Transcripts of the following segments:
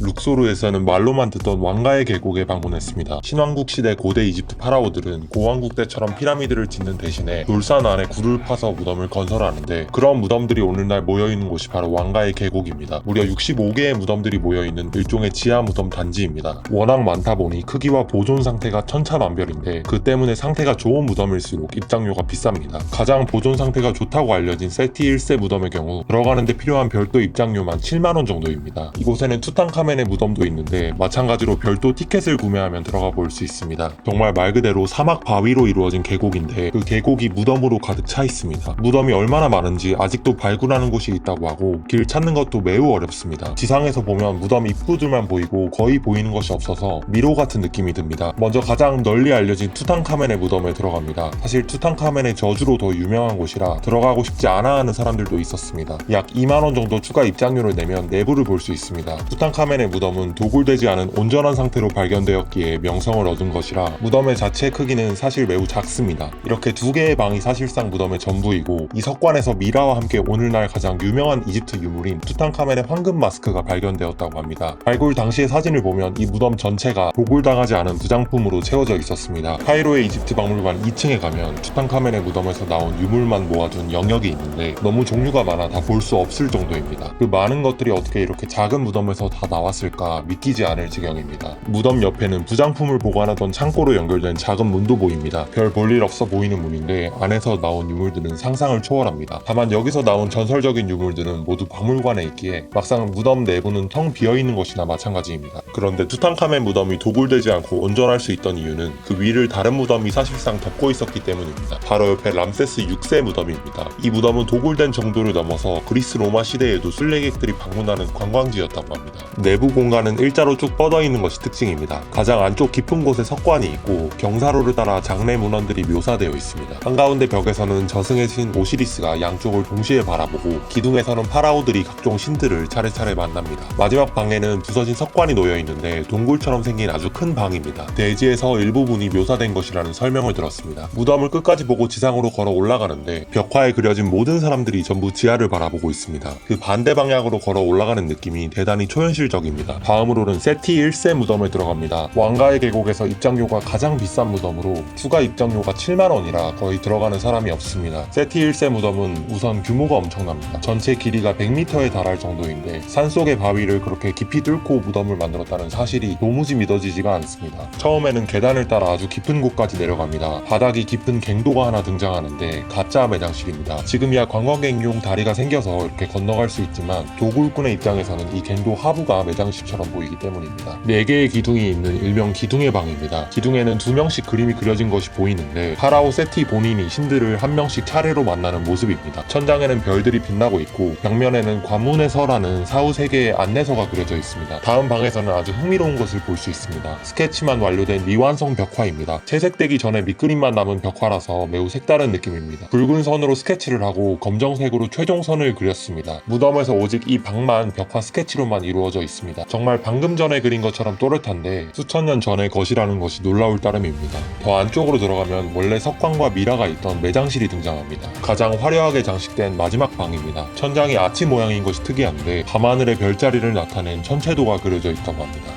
룩소르에서는 말로만 듣던 왕가의 계곡에 방문했습니다. 신왕국 시대 고대 이집트 파라오들은 고왕국 때처럼 피라미드를 짓는 대신에 돌산 안에 굴을 파서 무덤을 건설하는데, 그런 무덤들이 오늘날 모여있는 곳이 바로 왕가의 계곡입니다. 무려 65개의 무덤들이 모여있는 일종의 지하 무덤 단지입니다. 워낙 많다 보니 크기와 보존 상태가 천차만별인데, 그 때문에 상태가 좋은 무덤일수록 입장료가 비쌉니다. 가장 보존 상태가 좋다고 알려진 세티 1세 무덤의 경우 들어가는데 필요한 별도 입장료만 7만원 정도입니다. 이곳에는 투탕카멘의 무덤도 있는데 마찬가지로 별도 티켓을 구매하면 들어가 볼 수 있습니다. 정말 말 그대로 사막 바위로 이루어진 계곡인데, 그 계곡이 무덤으로 가득 차 있습니다. 무덤이 얼마나 많은지 아직도 발굴하는 곳이 있다고 하고, 길 찾는 것도 매우 어렵습니다. 지상에서 보면 무덤 입구들만 보이고 거의 보이는 것이 없어서 미로 같은 느낌이 듭니다. 먼저 가장 널리 알려진 투탕카멘의 무덤에 들어갑니다. 사실 투탕카멘의 저주로 더 유명한 곳이라 들어가고 싶지 않아 하는 사람들도 있었습니다. 약 2만원 정도 추가 입장료를 내면 내부를 볼 수 있습니다. 투탕카멘의 무덤은 도굴되지 않은 온전한 상태로 발견되었기에 명성을 얻은 것이라 무덤의 자체 크기는 사실 매우 작습니다. 이렇게 두 개의 방이 사실상 무덤의 전부이고, 이 석관에서 미라와 함께 오늘날 가장 유명한 이집트 유물인 투탕카멘의 황금 마스크가 발견되었다고 합니다. 발굴 당시의 사진을 보면 이 무덤 전체가 도굴당하지 않은 부장품으로 채워져 있었습니다. 카이로의 이집트 박물관 2층에 가면 투탕카멘의 무덤에서 나온 유물만 모아둔 영역이 있는데, 너무 종류가 많아 다 볼 수 없을 정도입니다. 그 많은 것들이 어떻게 이렇게 작은 무덤에서 다 나왔을까 믿기지 않을 지경입니다. 무덤 옆에는 부장품을 보관하던 창고로 연결된 작은 문도 보입니다. 별 볼일 없어 보이는 문인데, 안에서 나온 유물들은 상상을 초월합니다. 다만 여기서 나온 전설적인 유물들은 모두 박물관에 있기에 막상 무덤 내부는 텅 비어있는 것이나 마찬가지입니다. 그런데 투탕카멘 무덤이 도굴되지 않고 온전할 수 있던 이유는 그 위를 다른 무덤이 사실상 덮고 있었기 때문입니다. 바로 옆에 람세스 6세 무덤입니다. 이 무덤은 도굴된 정도를 넘어서 그리스 로마 시대에도 순례객들이 방문하는 관광지였다고 합니다. 내부 공간은 일자로 쭉 뻗어 있는 것이 특징입니다. 가장 안쪽 깊은 곳에 석관이 있고 경사로를 따라 장례 문헌들이 묘사되어 있습니다. 한가운데 벽에서는 저승의 신 오시리스가 양쪽을 동시에 바라보고, 기둥에서는 파라오들이 각종 신들을 차례차례 만납니다. 마지막 방에는 부서진 석관이 놓여 있는데 동굴처럼 생긴 아주 큰 방입니다. 대지에서 일부분이 묘사된 것이라는 설명을 들었습니다. 무덤을 끝까지 보고 지상으로 걸어 올라가는데, 벽화에 그려진 모든 사람들이 전부 지하를 바라보고 있습니다. 그 반대 방향으로 걸어 올라가는 느낌이 대단히 초현실적입니다. 다음으로는 세티 1세 무덤에 들어갑니다. 왕가의 계곡에서 입장료가 가장 비싼 무덤으로 추가 입장료가 7만원이라 거의 들어가는 사람이 없습니다. 세티 1세 무덤은 우선 규모가 엄청납니다. 전체 길이가 100m에 달할 정도인데, 산속의 바위를 그렇게 깊이 뚫고 무덤을 만들었다는 사실이 도무지 믿어지지가 않습니다. 처음에는 계단을 따라 아주 깊은 곳까지 내려갑니다. 바닥이 깊은 갱도가 하나 등장하는데 가짜 매장실입니다. 지금이야 관광객용 다리가 생겨서 이렇게 건너갈 수 있지만, 도굴꾼의 입장에서는 이 갱도 하부가 매장실처럼 보이기 때문입니다. 4개의 기둥이 있는 일명 기둥의 방입니다. 기둥에는 2명씩 그림이 그려진 것이 보이는데, 파라오 세티 본인이 신들을 한 명씩 차례로 만나는 모습입니다. 천장에는 별들이 빛나고 있고, 벽면에는 관문의 서라는 사후 3개의 안내서가 그려져 있습니다. 다음 방에서는 아주 흥미로운 것을 볼 수 있습니다. 스케치만 완료된 미완성 벽화입니다. 채색되기 전에 밑그림만 남은 벽화라서 매우 색다른 느낌입니다. 붉은 선으로 스케치를 하고 검정색으로 최종선을 그렸습니다. 무덤에서 오직 이 방만 벽화 스케치로만 이루어져 있습니다. 정말 방금 전에 그린 것처럼 또렷한데, 수천 년 전의 것이라는 것이 놀라울 따름입니다. 더 안쪽으로 들어가면 원래 석관과 미라가 있던 매장실이 등장합니다. 가장 화려하게 장식된 마지막 방입니다. 천장이 아치 모양인 것이 특이한데, 밤하늘의 별자리를 나타낸 천체도가 그려져 있다고 합니다.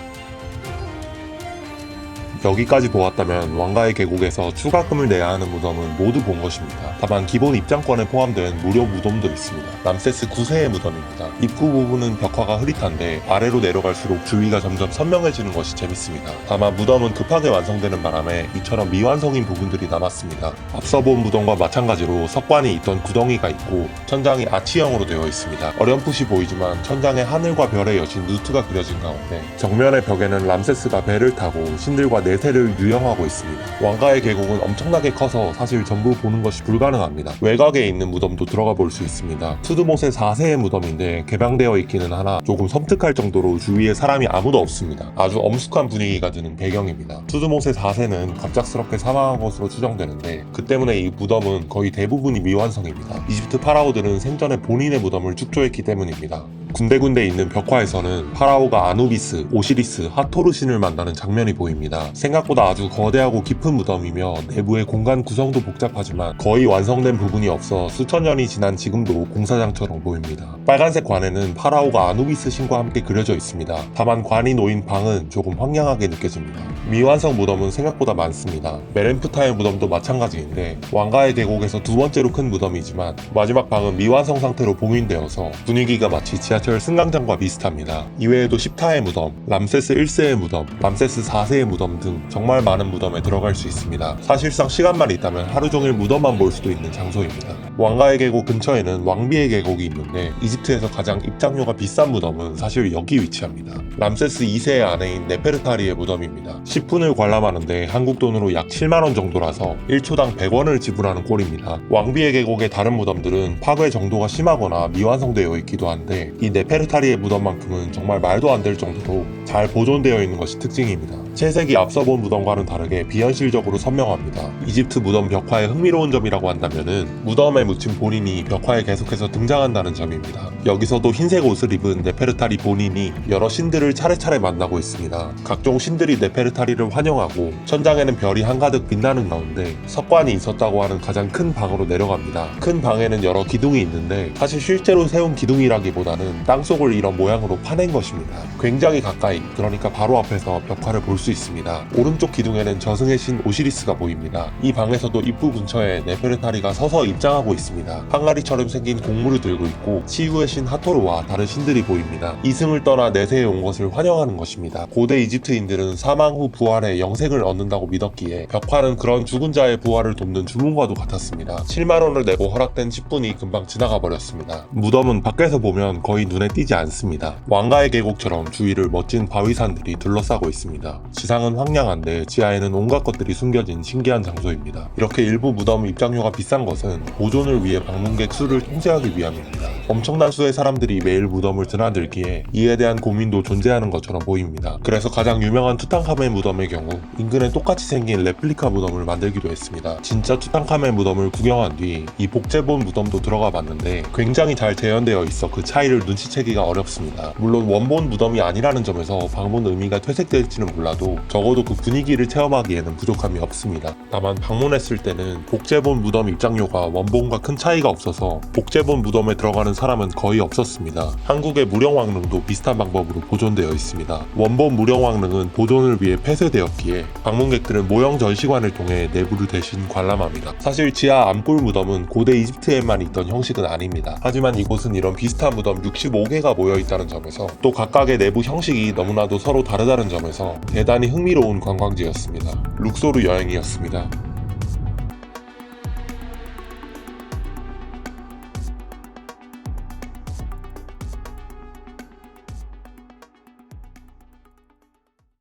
여기까지 보았다면 왕가의 계곡에서 추가금을 내야 하는 무덤은 모두 본 것입니다. 다만 기본 입장권에 포함된 무료 무덤도 있습니다. 람세스 9세의 무덤입니다. 입구 부분은 벽화가 흐릿한데 아래로 내려갈수록 주위가 점점 선명해지는 것이 재밌습니다. 다만 무덤은 급하게 완성되는 바람에 이처럼 미완성인 부분들이 남았습니다. 앞서 본 무덤과 마찬가지로 석관이 있던 구덩이가 있고, 천장이 아치형으로 되어 있습니다. 어렴풋이 보이지만 천장에 하늘과 별의 여신 누트가 그려진 가운데, 정면의 벽에는 람세스가 배를 타고 신들과 내세를 유영하고 있습니다. 왕가의 계곡은 엄청나게 커서 사실 전부 보는 것이 불가능합니다. 외곽에 있는 무덤도 들어가 볼 수 있습니다. 투드모세 4세의 무덤인데 개방되어 있기는 하나 조금 섬뜩할 정도로 주위에 사람이 아무도 없습니다. 아주 엄숙한 분위기가 드는 배경입니다. 투드모세 4세는 갑작스럽게 사망한 것으로 추정되는데, 그 때문에 이 무덤은 거의 대부분이 미완성입니다. 이집트 파라오들은 생전에 본인의 무덤을 축조했기 때문입니다. 군데군데 있는 벽화에서는 파라오가 아누비스, 오시리스, 하토르신을 만나는 장면이 보입니다. 생각보다 아주 거대하고 깊은 무덤이며 내부의 공간 구성도 복잡하지만 거의 완성된 부분이 없어 수천 년이 지난 지금도 공사장처럼 보입니다. 빨간색 관에는 파라오가 아누비스 신과 함께 그려져 있습니다. 다만 관이 놓인 방은 조금 황량하게 느껴집니다. 미완성 무덤은 생각보다 많습니다. 메렌프타의 무덤도 마찬가지인데 왕가의 계곡에서 두 번째로 큰 무덤이지만 마지막 방은 미완성 상태로 봉인되어서 분위기가 마치 지하철 승강장과 비슷합니다. 이외에도 십타의 무덤, 람세스 1세의 무덤, 람세스 4세의 무덤 등 정말 많은 무덤에 들어갈 수 있습니다. 사실상 시간만 있다면 하루 종일 무덤만 볼 수도 있는 장소입니다. 왕가의 계곡 근처에는 왕비의 계곡이 있는데 이집트에서 가장 입장료가 비싼 무덤은 사실 여기 위치합니다. 람세스 2세의 아내인 네페르타리의 무덤입니다. 10분을 관람하는데 한국 돈으로 약 7만원 정도라서 1초당 100원을 지불하는 꼴입니다. 왕비의 계곡의 다른 무덤들은 파괴 정도가 심하거나 미완성되어 있기도 한데 이 네페르타리의 무덤만큼은 정말 말도 안 될 정도로 잘 보존되어 있는 것이 특징입니다. 채색이 앞서 본 무덤과는 다르게 비현실적으로 선명합니다. 이집트 무덤 벽화의 흥미로운 점이라고 한다면은 무덤에 묻힌 본인이 벽화에 계속해서 등장한다는 점입니다. 여기서도 흰색 옷을 입은 네페르타리 본인이 여러 신들을 차례차례 만나고 있습니다. 각종 신들이 네페르타리를 환영하고 천장에는 별이 한가득 빛나는 가운데 석관이 있었다고 하는 가장 큰 방으로 내려갑니다. 큰 방에는 여러 기둥이 있는데 사실 실제로 세운 기둥이라기보다는 땅속을 이런 모양으로 파낸 것입니다. 굉장히 가까이, 그러니까 바로 앞에서 벽화를 볼 수 있습니다. 오른쪽 기둥에는 저승의 신 오시리스가 보입니다. 이 방에서도 입구 근처에 네페르타리가 서서 입장하고 있습니다. 항아리처럼 생긴 곡물을 들고 있고 치유의 신 하토르와 다른 신들이 보입니다. 이승을 떠나 내세에 온 것을 환영하는 것입니다. 고대 이집트인들은 사망 후 부활에 영생을 얻는다고 믿었기에 벽화는 그런 죽은 자의 부활을 돕는 주문과도 같았습니다. 7만원을 내고 허락된 10분이 금방 지나가 버렸습니다. 무덤은 밖에서 보면 거의 눈에 띄지 않습니다. 왕가의 계곡처럼 주위를 멋진 바위산들이 둘러싸고 있습니다. 지상은 황량한데 지하에는 온갖 것들이 숨겨진 신기한 장소입니다. 이렇게 일부 무덤 입장료가 비싼 것은 보존을 위해 방문객 수를 통제하기 위함입니다. 엄청난 수의 사람들이 매일 무덤을 드나들기에 이에 대한 고민도 존재하는 것처럼 보입니다. 그래서 가장 유명한 투탕카멘 무덤의 경우 인근에 똑같이 생긴 레플리카 무덤을 만들기도 했습니다. 진짜 투탕카멘 무덤을 구경한 뒤 이 복제본 무덤도 들어가 봤는데 굉장히 잘 재현되어 있어 그 차이를 눈치채기가 어렵습니다. 물론 원본 무덤이 아니라는 점에서 방문 의미가 퇴색될지는 몰라도 적어도 그 분위기를 체험하기에는 부족함이 없습니다. 다만 방문했을 때는 복제본 무덤 입장료가 원본과 큰 차이가 없어서 복제본 무덤에 들어가는 사람은 거의 없었습니다. 한국의 무령왕릉도 비슷한 방법으로 보존되어 있습니다. 원본 무령왕릉은 보존을 위해 폐쇄되었기에 방문객들은 모형 전시관을 통해 내부를 대신 관람합니다. 사실 지하 암굴 무덤은 고대 이집트에만 있던 형식은 아닙니다. 하지만 이곳은 이런 비슷한 무덤 65개가 모여있다는 점에서 또 각각의 내부 형식이 너무나도 서로 다르다는 점에서 대단히 흥미로운 관광지였습니다. 룩소르 여행이었습니다.